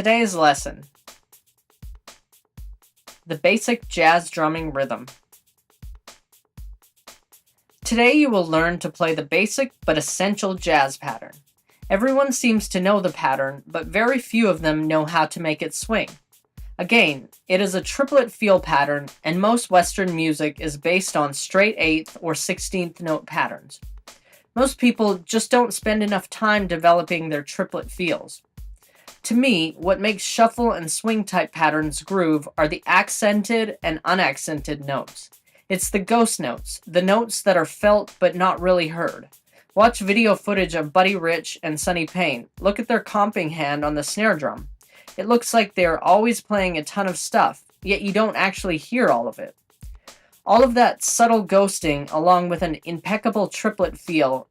Today's lesson: the basic jazz drumming rhythm. Today you will learn to play the basic but essential jazz pattern. Everyone seems to know the pattern, but very few of them know how to make it swing. Again, it is a triplet feel pattern, and most Western music is based on straight 8th or 16th note patterns. Most people just don't spend enough time developing their triplet feels. To me, what makes shuffle and swing type patterns groove are the accented and unaccented notes. It's the ghost notes, the notes that are felt but not really heard. Watch video footage of Buddy Rich and Sonny Payne. Look at their comping hand on the snare drum. It looks like they're always playing a ton of stuff, yet you don't actually hear all of it. All of that subtle ghosting, along with an impeccable triplet feel,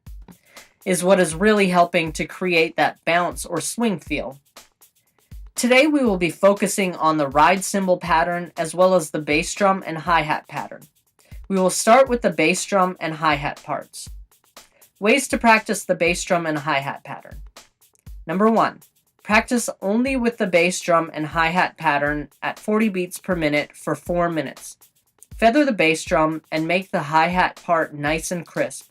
is what is really helping to create that bounce or swing feel. Today we will be focusing on the ride cymbal pattern as well as the bass drum and hi-hat pattern. We will start with the bass drum and hi-hat parts. Ways to practice the bass drum and hi-hat pattern. Number 1. Practice only with the bass drum and hi-hat pattern at 40 beats per minute for 4 minutes. Feather the bass drum and make the hi-hat part nice and crisp.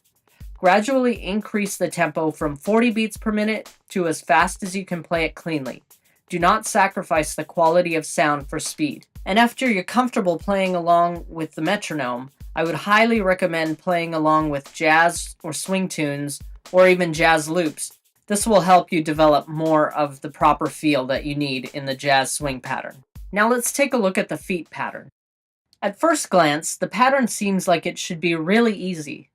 Gradually increase the tempo from 40 beats per minute to as fast as you can play it cleanly. Do not sacrifice the quality of sound for speed. And after you're comfortable playing along with the metronome, I would highly recommend playing along with jazz or swing tunes or even jazz loops. This will help you develop more of the proper feel that you need in the jazz swing pattern. Now let's take a look at the feet pattern. At first glance, the pattern seems like it should be really easy.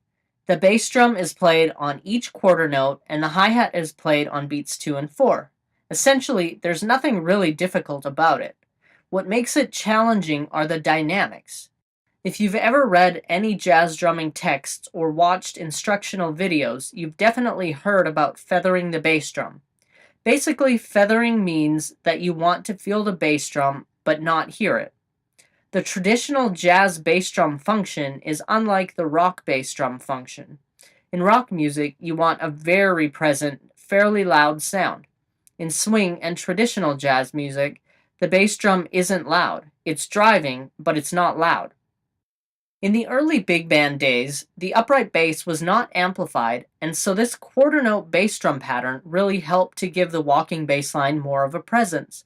The bass drum is played on each quarter note and the hi-hat is played on beats 2 and 4. Essentially, there's nothing really difficult about it. What makes it challenging are the dynamics. If you've ever read any jazz drumming texts or watched instructional videos, you've definitely heard about feathering the bass drum. Basically, feathering means that you want to feel the bass drum but not hear it. The traditional jazz bass drum function is unlike the rock bass drum function. In rock music, you want a very present, fairly loud sound. In swing and traditional jazz music, the bass drum isn't loud. It's driving, but it's not loud. In the early big band days, the upright bass was not amplified, and so this quarter note bass drum pattern really helped to give the walking bass line more of a presence.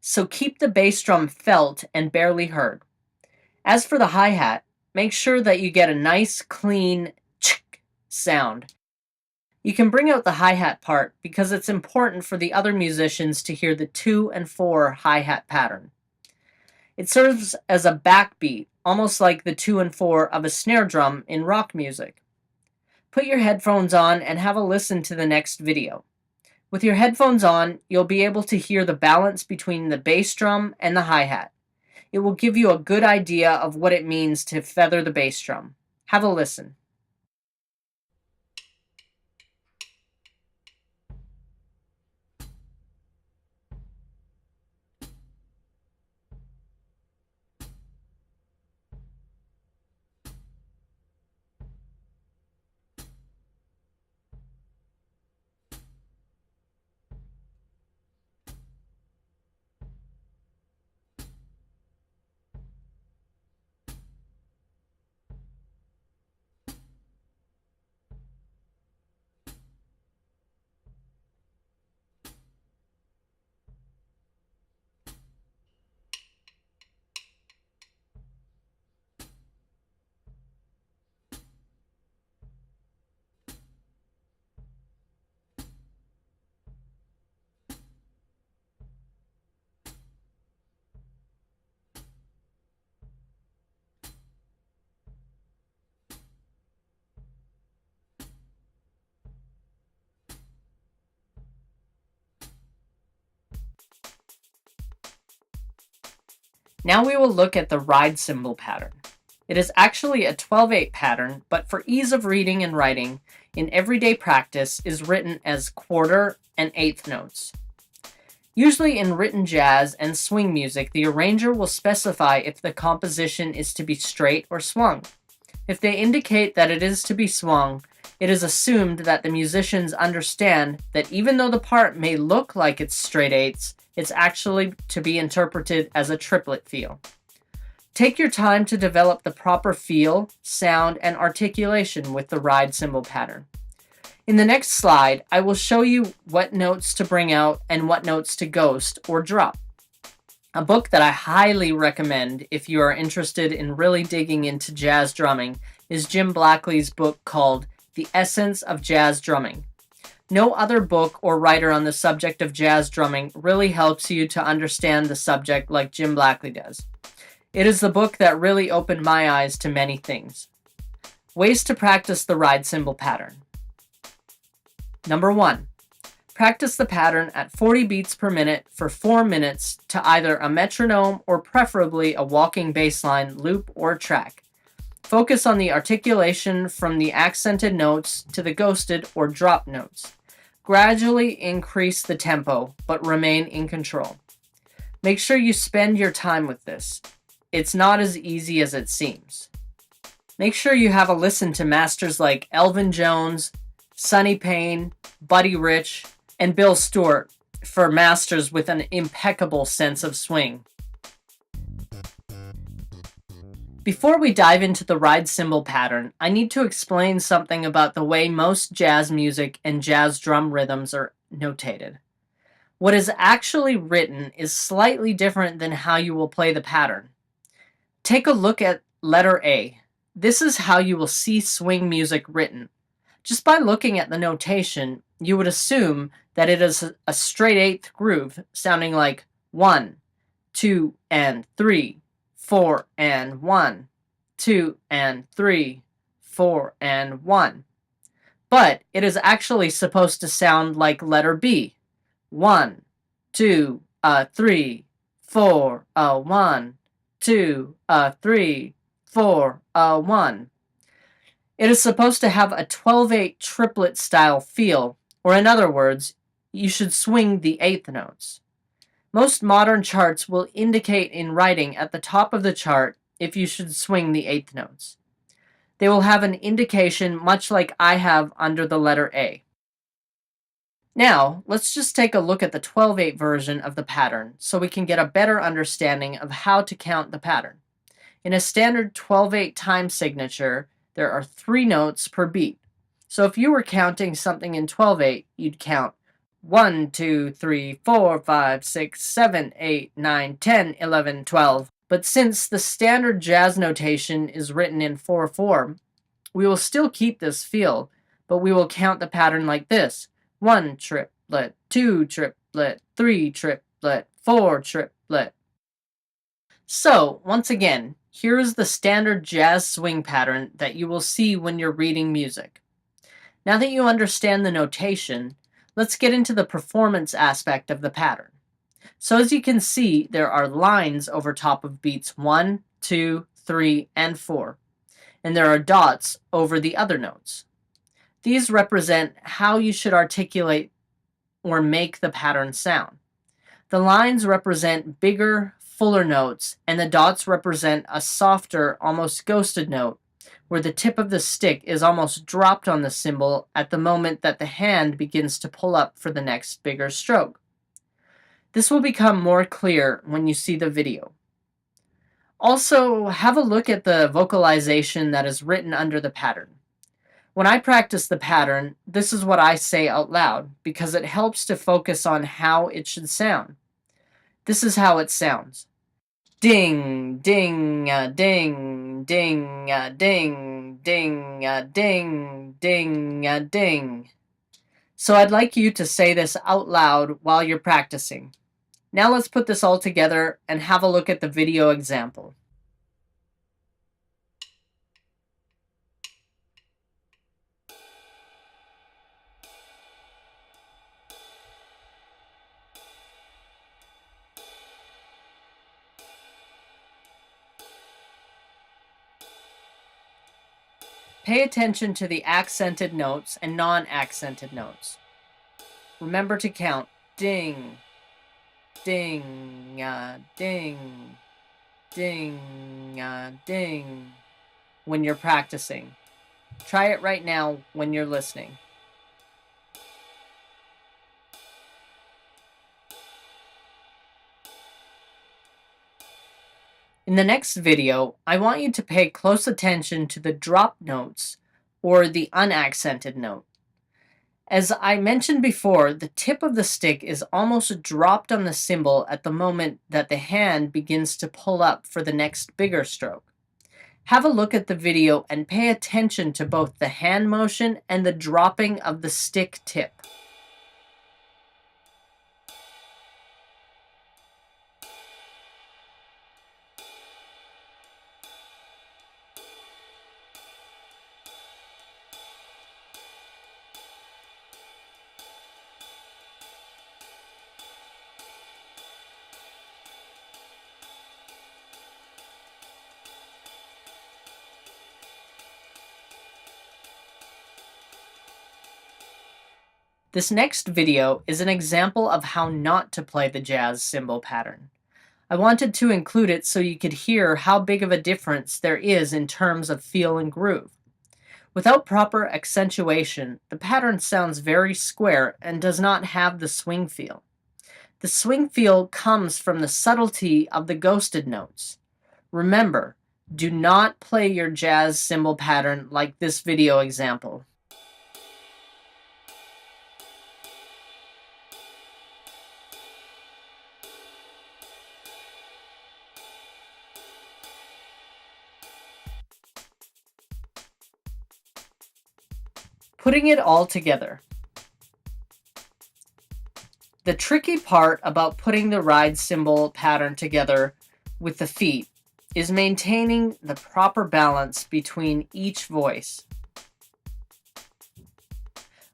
So keep the bass drum felt and barely heard. As for the hi-hat, make sure that you get a nice, clean chick sound. You can bring out the hi-hat part because it's important for the other musicians to hear the 2 and 4 hi-hat pattern. It serves as a backbeat, almost like the 2 and 4 of a snare drum in rock music. Put your headphones on and have a listen to the next video. With your headphones on, you'll be able to hear the balance between the bass drum and the hi-hat. It will give you a good idea of what it means to feather the bass drum. Have a listen. Now we will look at the ride cymbal pattern. It is actually a 12/8 pattern, but for ease of reading and writing, in everyday practice is written as quarter and 8th notes. Usually in written jazz and swing music, the arranger will specify if the composition is to be straight or swung. If they indicate that it is to be swung, it is assumed that the musicians understand that even though the part may look like it's straight eighths, It's actually to be interpreted as a triplet feel. Take your time to develop the proper feel, sound, and articulation with the ride cymbal pattern. In the next slide, I will show you what notes to bring out and what notes to ghost or drop. A book that I highly recommend if you are interested in really digging into jazz drumming is Jim Blackley's book called The Essence of Jazz Drumming. No other book or writer on the subject of jazz drumming really helps you to understand the subject like Jim Blackley does. It is the book that really opened my eyes to many things. Ways to practice the ride cymbal pattern. Number 1. Practice the pattern at 40 beats per minute for 4 minutes to either a metronome or preferably a walking bass line, loop, or track. Focus on the articulation from the accented notes to the ghosted or drop notes. Gradually increase the tempo, but remain in control. Make sure you spend your time with this. It's not as easy as it seems. Make sure you have a listen to masters like Elvin Jones, Sonny Payne, Buddy Rich, and Bill Stewart for masters with an impeccable sense of swing. Before we dive into the ride cymbal pattern, I need to explain something about the way most jazz music and jazz drum rhythms are notated. What is actually written is slightly different than how you will play the pattern. Take a look at letter A. This is how you will see swing music written. Just by looking at the notation, you would assume that it is a straight eighth groove, sounding like 1, 2, and 3, 4, and 1, 2, and 3, 4, and 1. But it is actually supposed to sound like letter B. 1, 2, 3, 4, 1, 2, 3, 4, 1. It is supposed to have a 12/8 triplet style feel, or in other words, you should swing the eighth notes. Most modern charts will indicate in writing at the top of the chart if you should swing the eighth notes. They will have an indication much like I have under the letter A. Now, let's just take a look at the 12/8 version of the pattern so we can get a better understanding of how to count the pattern. In a standard 12/8 time signature, there are 3 notes per beat. So if you were counting something in 12/8, you'd count 1, 2, 3, 4, 5, 6, 7, 8, 9, 10, 11, 12. But since the standard jazz notation is written in 4/4, we will still keep this feel, but we will count the pattern like this: 1 triplet, 2 triplet, 3 triplet, 4 triplet. So, once again, here is the standard jazz swing pattern that you will see when you're reading music. Now that you understand the notation, let's get into the performance aspect of the pattern. So as you can see, there are lines over top of beats 1, 2, 3, and 4, and there are dots over the other notes. These represent how you should articulate or make the pattern sound. The lines represent bigger, fuller notes, and the dots represent a softer, almost ghosted note, where the tip of the stick is almost dropped on the cymbal at the moment that the hand begins to pull up for the next bigger stroke. This will become more clear when you see the video. Also, have a look at the vocalization that is written under the pattern. When I practice the pattern, this is what I say out loud because it helps to focus on how it should sound. This is how it sounds. Ding, ding, ding, ding, ding, ding, ding, ding, ding. So I'd like you to say this out loud while you're practicing. Now let's put this all together and have a look at the video example. Pay attention to the accented notes and non-accented notes. Remember to count ding, ding, ding, ding, ding when you're practicing. Try it right now when you're listening. In the next video, I want you to pay close attention to the drop notes, or the unaccented note. As I mentioned before, the tip of the stick is almost dropped on the cymbal at the moment that the hand begins to pull up for the next bigger stroke. Have a look at the video and pay attention to both the hand motion and the dropping of the stick tip. This next video is an example of how not to play the jazz cymbal pattern. I wanted to include it so you could hear how big of a difference there is in terms of feel and groove. Without proper accentuation, the pattern sounds very square and does not have the swing feel. The swing feel comes from the subtlety of the ghosted notes. Remember, do not play your jazz cymbal pattern like this video example. Putting it all together. The tricky part about putting the ride cymbal pattern together with the feet is maintaining the proper balance between each voice.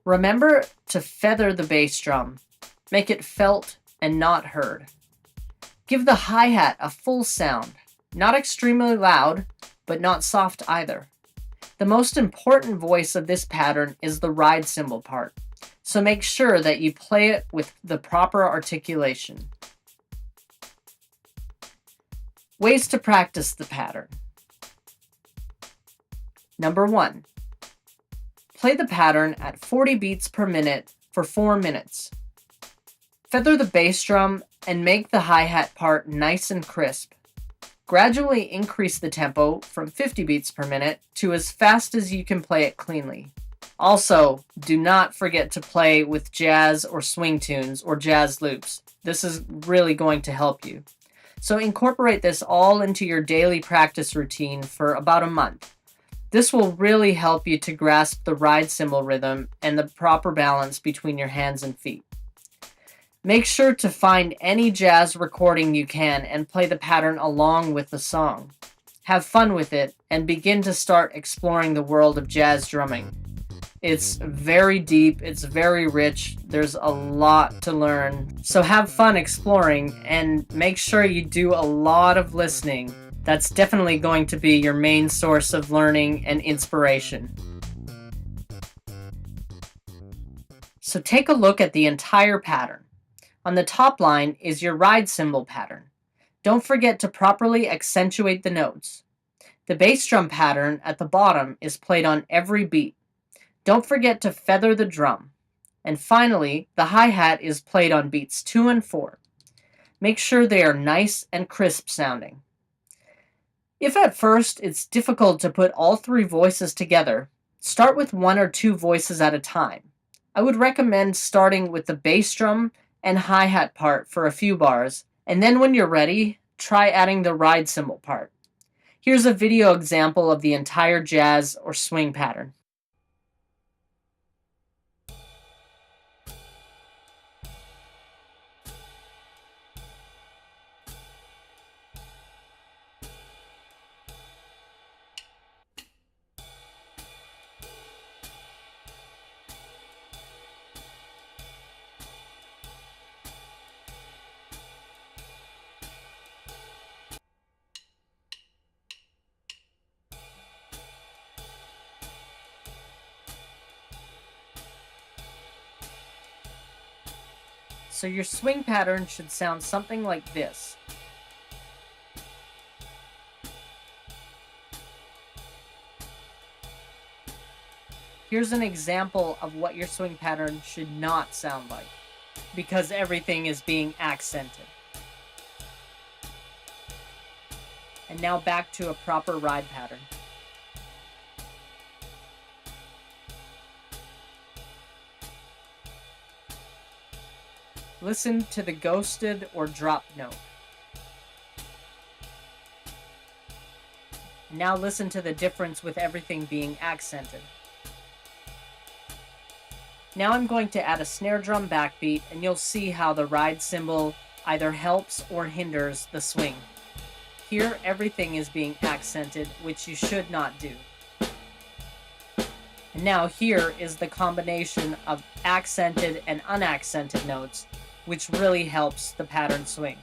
Remember to feather the bass drum, make it felt and not heard. Give the hi-hat a full sound, not extremely loud, but not soft either. The most important voice of this pattern is the ride cymbal part, so make sure that you play it with the proper articulation. Ways to practice the pattern. Number 1. Play the pattern at 40 beats per minute for 4 minutes. Feather the bass drum and make the hi-hat part nice and crisp. Gradually increase the tempo from 50 beats per minute to as fast as you can play it cleanly. Also, do not forget to play with jazz or swing tunes or jazz loops. This is really going to help you. So incorporate this all into your daily practice routine for about a month. This will really help you to grasp the ride cymbal rhythm and the proper balance between your hands and feet. Make sure to find any jazz recording you can and play the pattern along with the song. Have fun with it and begin to start exploring the world of jazz drumming. It's very deep, it's very rich, there's a lot to learn. So have fun exploring and make sure you do a lot of listening. That's definitely going to be your main source of learning and inspiration. So take a look at the entire pattern. On the top line is your ride cymbal pattern. Don't forget to properly accentuate the notes. The bass drum pattern at the bottom is played on every beat. Don't forget to feather the drum. And finally, the hi-hat is played on beats 2 and 4. Make sure they are nice and crisp sounding. If at first it's difficult to put all 3 voices together, start with 1 or 2 voices at a time. I would recommend starting with the bass drum and hi-hat part for a few bars, and then when you're ready, try adding the ride cymbal part. Here's a video example of the entire jazz or swing pattern. So your swing pattern should sound something like this. Here's an example of what your swing pattern should not sound like, because everything is being accented. And now back to a proper ride pattern. Listen to the ghosted or drop note. Now listen to the difference with everything being accented. Now I'm going to add a snare drum backbeat, and you'll see how the ride cymbal either helps or hinders the swing. Here everything is being accented, which you should not do. And now here is the combination of accented and unaccented notes, which really helps the pattern swing.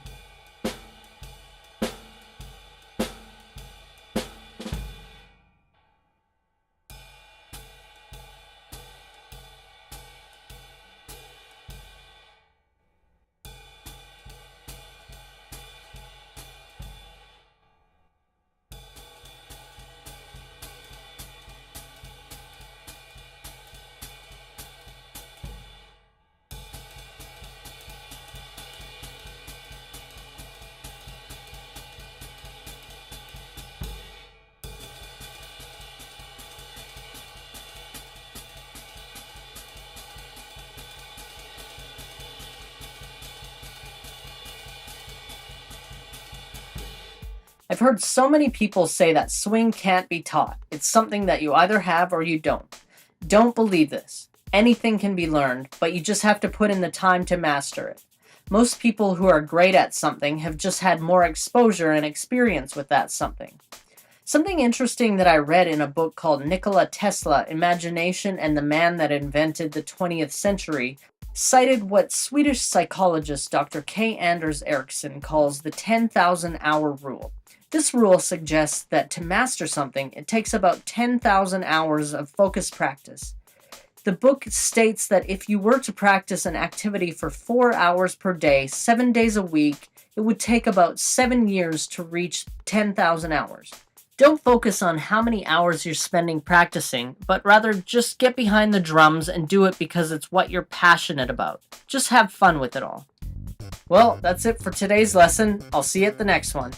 I've heard so many people say that swing can't be taught. It's something that you either have or you don't. Don't believe this. Anything can be learned, but you just have to put in the time to master it. Most people who are great at something have just had more exposure and experience with that something. Something interesting that I read in a book called Nikola Tesla, Imagination and the Man That Invented the 20th Century cited what Swedish psychologist Dr. K. Anders Ericsson calls the 10,000 hour rule. This rule suggests that to master something, it takes about 10,000 hours of focused practice. The book states that if you were to practice an activity for 4 hours per day, 7 days a week, it would take about 7 years to reach 10,000 hours. Don't focus on how many hours you're spending practicing, but rather just get behind the drums and do it because it's what you're passionate about. Just have fun with it all. Well, that's it for today's lesson. I'll see you at the next one.